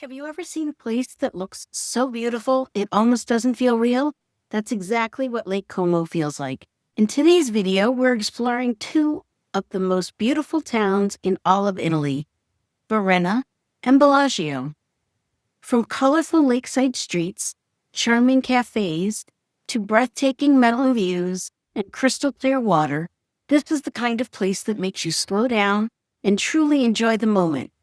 Have you ever seen a place that looks so beautiful it almost doesn't feel real? That's exactly what Lake Como feels like. In today's video, we're exploring two of the most beautiful towns in all of Italy, Varenna and Bellagio. From colorful lakeside streets, charming cafes, to breathtaking mountain views and crystal clear water, this is the kind of place that makes you slow down and truly enjoy the moment.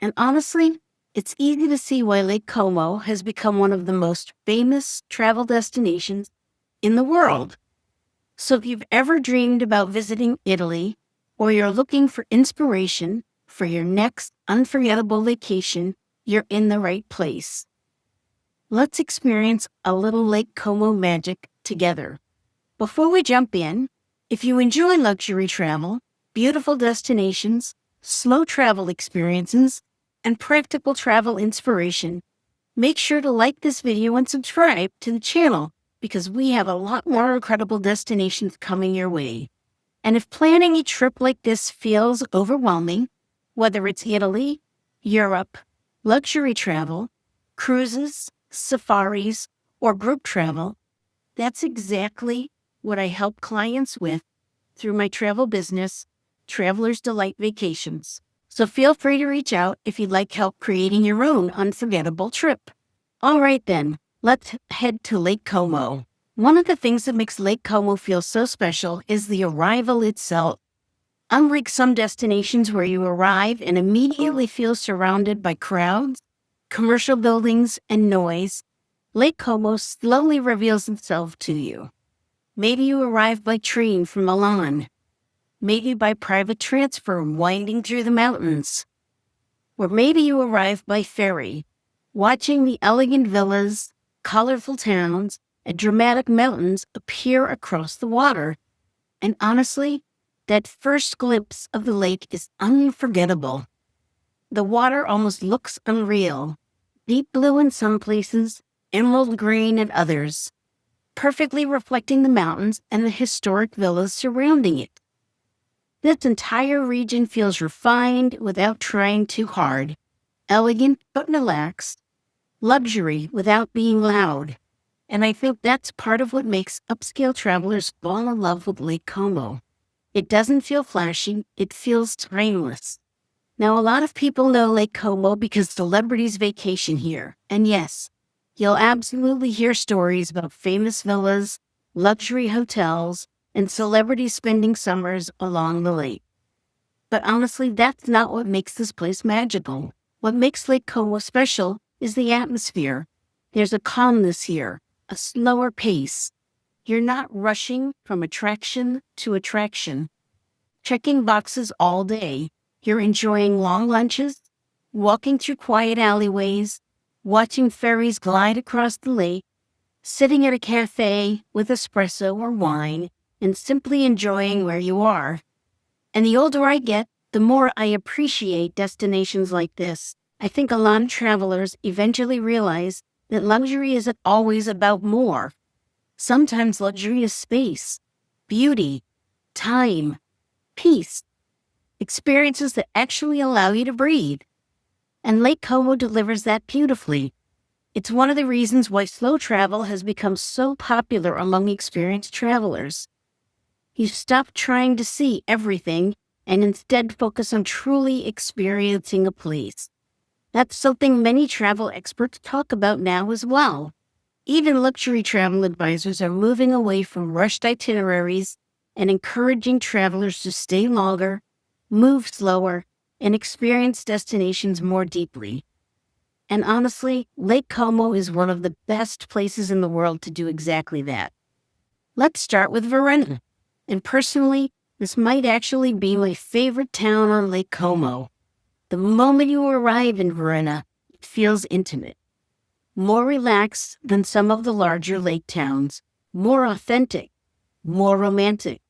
And honestly, it's easy to see why Lake Como has become one of the most famous travel destinations in the world. So if you've ever dreamed about visiting Italy, or you're looking for inspiration for your next unforgettable vacation, you're in the right place. Let's experience a little Lake Como magic together. Before we jump in, if you enjoy luxury travel, beautiful destinations, slow travel experiences, and practical travel inspiration, make sure to like this video and subscribe to the channel because we have a lot more incredible destinations coming your way. And if planning a trip like this feels overwhelming, whether it's Italy, Europe, luxury travel, cruises, safaris, or group travel, that's exactly what I help clients with through my travel business, Traveler's Delight Vacations. So feel free to reach out if you'd like help creating your own unforgettable trip. All right then, let's head to Lake Como. One of the things that makes Lake Como feel so special is the arrival itself. Unlike some destinations where you arrive and immediately feel surrounded by crowds, commercial buildings, and noise, Lake Como slowly reveals itself to you. Maybe you arrive by train from Milan, maybe by private transfer winding through the mountains, or maybe you arrive by ferry, watching the elegant villas, colorful towns, and dramatic mountains appear across the water. And honestly, that first glimpse of the lake is unforgettable. The water almost looks unreal, deep blue in some places, emerald green in others, perfectly reflecting the mountains and the historic villas surrounding it. This entire region feels refined without trying too hard, elegant but relaxed, luxury without being loud. And I think that's part of what makes upscale travelers fall in love with Lake Como. It doesn't feel flashy, it feels timeless. Now, a lot of people know Lake Como because celebrities vacation here. And yes, you'll absolutely hear stories about famous villas, luxury hotels, and celebrities spending summers along the lake. But honestly, that's not what makes this place magical. What makes Lake Como special is the atmosphere. There's a calmness here, a slower pace. You're not rushing from attraction to attraction, checking boxes all day. You're enjoying long lunches, walking through quiet alleyways, watching ferries glide across the lake, sitting at a cafe with espresso or wine, and simply enjoying where you are. And the older I get, the more I appreciate destinations like this. I think a lot of travelers eventually realize that luxury isn't always about more. Sometimes luxury is space, beauty, time, peace, experiences that actually allow you to breathe. And Lake Como delivers that beautifully. It's one of the reasons why slow travel has become so popular among experienced travelers. You stop trying to see everything and instead focus on truly experiencing a place. That's something many travel experts talk about now as well. Even luxury travel advisors are moving away from rushed itineraries and encouraging travelers to stay longer, move slower, and experience destinations more deeply. And honestly, Lake Como is one of the best places in the world to do exactly that. Let's start with Varenna. And personally, this might actually be my favorite town on Lake Como. The moment you arrive in Varenna, it feels intimate. More relaxed than some of the larger lake towns, more authentic, more romantic.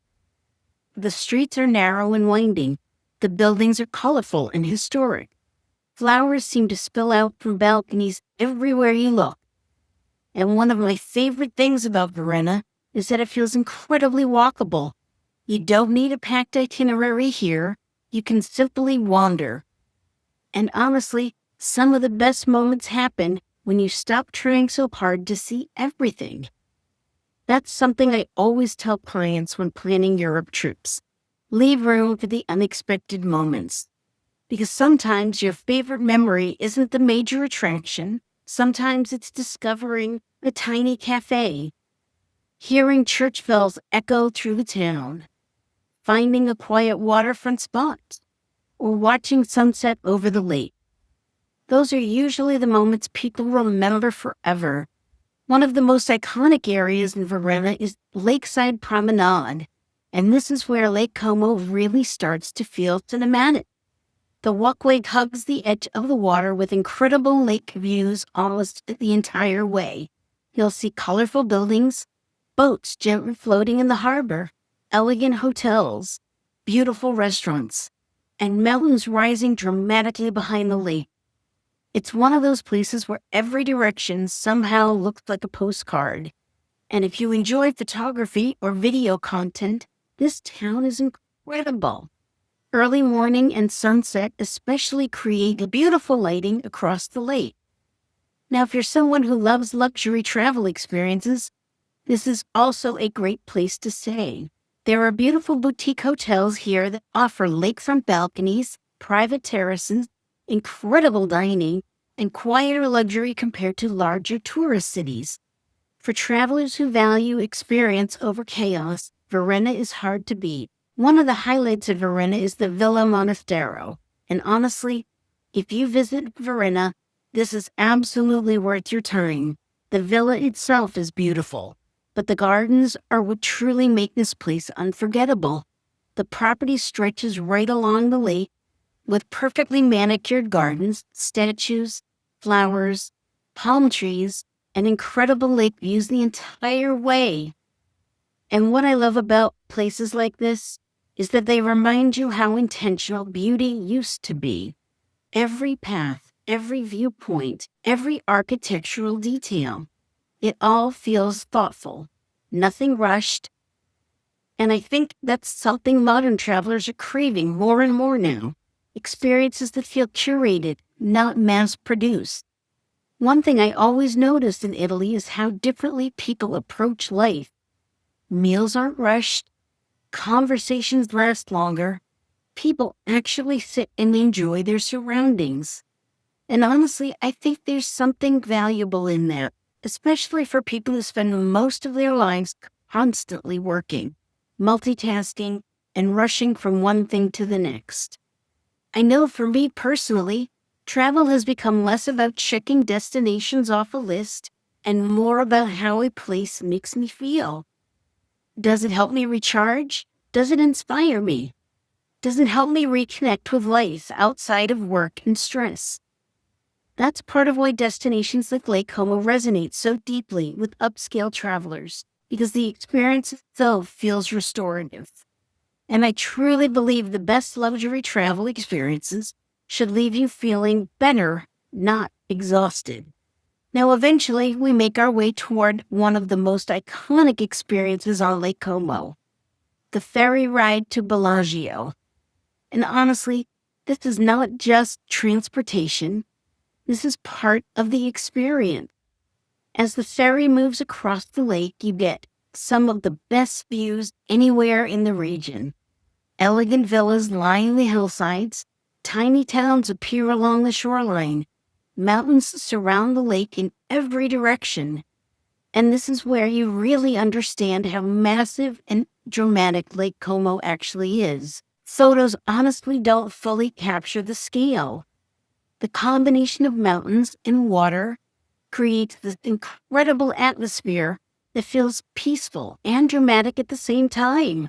The streets are narrow and winding. The buildings are colorful and historic. Flowers seem to spill out from balconies everywhere you look. And one of my favorite things about Varenna is that it feels incredibly walkable. You don't need a packed itinerary here. You can simply wander. And honestly, Some of the best moments happen when you stop trying so hard to see everything. That's something I always tell clients when planning Europe trips. Leave room for the unexpected moments. Because sometimes your favorite memory isn't the major attraction. Sometimes it's discovering a tiny cafe, hearing church bells echo through the town, finding a quiet waterfront spot, or watching sunset over the lake. Those are usually the moments people remember forever. One of the most iconic areas in Varenna is Lakeside Promenade, and this is where Lake Como really starts to feel cinematic. The walkway hugs the edge of the water with incredible lake views almost the entire way. You'll see colorful buildings, boats gently floating in the harbor, elegant hotels, beautiful restaurants, and mountains rising dramatically behind the lake. It's one of those places where every direction somehow looks like a postcard. And if you enjoy photography or video content, this town is incredible. Early morning and sunset especially create beautiful lighting across the lake. Now, if you're someone who loves luxury travel experiences, this is also a great place to stay. There are beautiful boutique hotels here that offer lakefront balconies, private terraces, incredible dining, and quieter luxury compared to larger tourist cities. For travelers who value experience over chaos, Varenna is hard to beat. One of the highlights of Varenna is the Villa Monastero. And honestly, if you visit Varenna, this is absolutely worth your time. The villa itself is beautiful, but the gardens are what truly make this place unforgettable. The property stretches right along the lake with perfectly manicured gardens, statues, flowers, palm trees, and incredible lake views the entire way. And what I love about places like this is that they remind you how intentional beauty used to be. Every path, every viewpoint, every architectural detail, it all feels thoughtful, nothing rushed. And I think that's something modern travelers are craving more and more now. Experiences that feel curated, not mass-produced. One thing I always noticed in Italy is how differently people approach life. Meals aren't rushed, conversations last longer, people actually sit and enjoy their surroundings. And honestly, I think there's something valuable in that, especially for people who spend most of their lives constantly working, multitasking, and rushing from one thing to the next. I know for me personally, travel has become less about checking destinations off a list and more about how a place makes me feel. Does it help me recharge? Does it inspire me? Does it help me reconnect with life outside of work and stress? That's part of why destinations like Lake Como resonate so deeply with upscale travelers, because the experience itself feels restorative. And I truly believe the best luxury travel experiences should leave you feeling better, not exhausted. Now, eventually, we make our way toward one of the most iconic experiences on Lake Como, the ferry ride to Bellagio. And honestly, this is not just transportation. This is part of the experience. As the ferry moves across the lake, you get some of the best views anywhere in the region. Elegant villas line the hillsides, tiny towns appear along the shoreline, mountains surround the lake in every direction. And this is where you really understand how massive and dramatic Lake Como actually is. Photos honestly don't fully capture the scale. The combination of mountains and water creates this incredible atmosphere that feels peaceful and dramatic at the same time.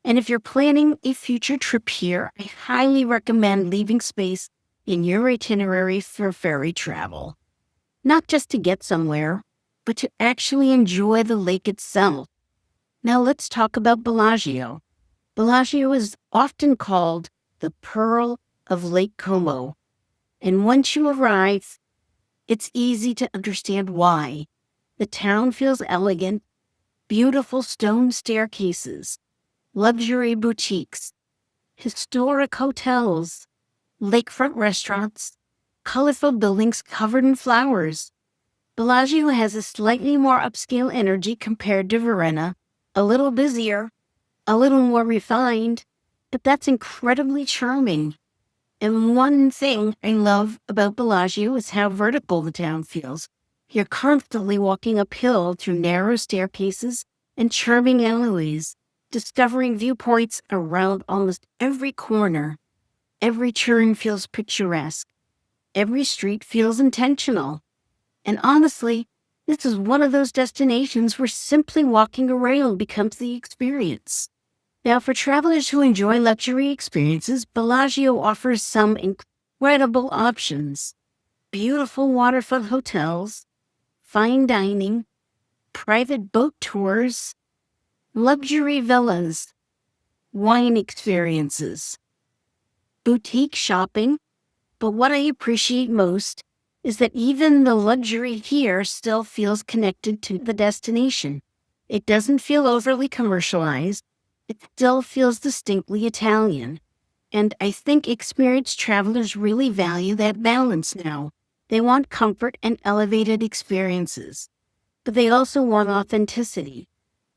And if you're planning a future trip here, I highly recommend leaving space in your itinerary for ferry travel. Not just to get somewhere, but to actually enjoy the lake itself. Now let's talk about Bellagio. Bellagio is often called the Pearl of Lake Como. And once you arrive, it's easy to understand why. The town feels elegant, beautiful stone staircases, luxury boutiques, historic hotels, lakefront restaurants, colorful buildings covered in flowers. Bellagio has a slightly more upscale energy compared to Varenna, a little busier, a little more refined, but that's incredibly charming. And one thing I love about Bellagio is how vertical the town feels. You're constantly walking uphill through narrow staircases and charming alleyways, discovering viewpoints around almost every corner. Every turn feels picturesque. Every street feels intentional. And honestly, this is one of those destinations where simply walking around becomes the experience. Now, for travelers who enjoy luxury experiences, Bellagio offers some incredible options. Beautiful waterfront hotels, fine dining, private boat tours, luxury villas, wine experiences, boutique shopping. But what I appreciate most is that even the luxury here still feels connected to the destination. It doesn't feel overly commercialized. It still feels distinctly Italian. And I think experienced travelers really value that balance now. They want comfort and elevated experiences, but they also want authenticity.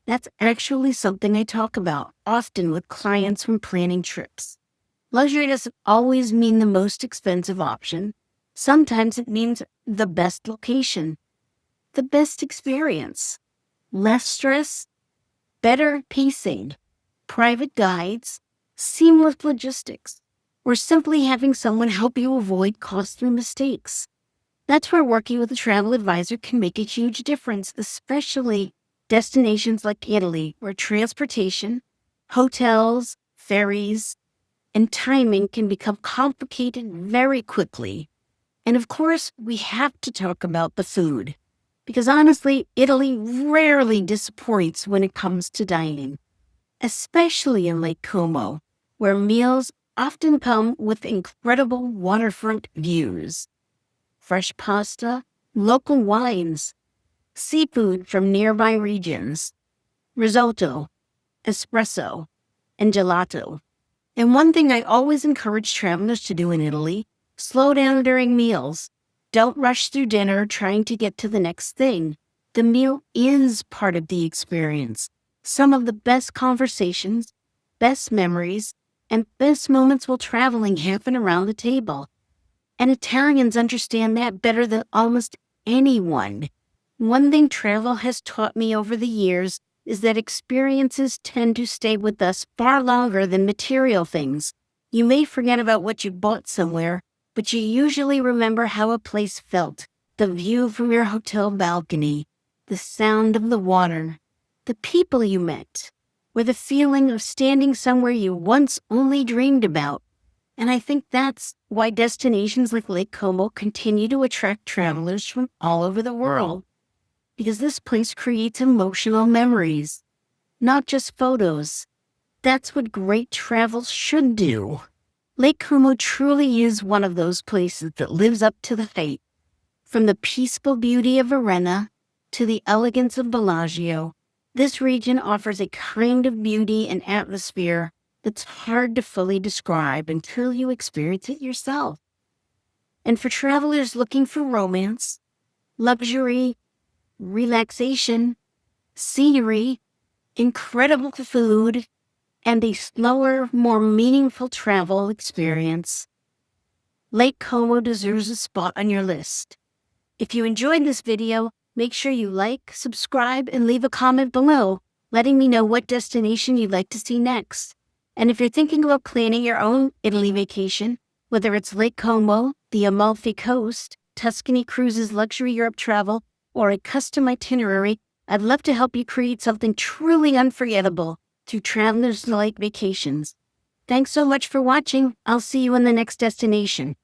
That's actually something I talk about often with clients when planning trips. Luxury doesn't always mean the most expensive option. Sometimes it means the best location, the best experience, less stress, better pacing, private guides, seamless logistics, or simply having someone help you avoid costly mistakes. That's where working with a travel advisor can make a huge difference, especially destinations like Italy, where transportation, hotels, ferries, and timing can become complicated very quickly. And of course, we have to talk about the food, because honestly, Italy rarely disappoints when it comes to dining, especially in Lake Como, where meals often come with incredible waterfront views. Fresh pasta, local wines, seafood from nearby regions, risotto, espresso, and gelato. And one thing I always encourage travelers to do in Italy, slow down during meals. Don't rush through dinner trying to get to the next thing. The meal is part of the experience. Some of the best conversations, best memories, and best moments while traveling happen around the table. And Italians understand that better than almost anyone. One thing travel has taught me over the years is that experiences tend to stay with us far longer than material things. You may forget about what you bought somewhere, but you usually remember how a place felt, the view from your hotel balcony, the sound of the water, the people you met, or the feeling of standing somewhere you once only dreamed about. And I think that's why destinations like Lake Como continue to attract travelers from all over the world, because this place creates emotional memories, not just photos. That's what great travel should do. Lake Como truly is one of those places that lives up to the hype. From the peaceful beauty of Varenna to the elegance of Bellagio, this region offers a kind of beauty and atmosphere that's hard to fully describe until you experience it yourself. And for travelers looking for romance, luxury, relaxation, scenery, incredible food, and a slower, more meaningful travel experience, Lake Como deserves a spot on your list. If you enjoyed this video, make sure you like, subscribe, and leave a comment below, letting me know what destination you'd like to see next. And if you're thinking about planning your own Italy vacation, whether it's Lake Como, the Amalfi Coast, Tuscany Cruises luxury Europe travel, or a custom itinerary, I'd love to help you create something truly unforgettable through Travelers Delight Vacations. Thanks so much for watching. I'll see you in the next destination.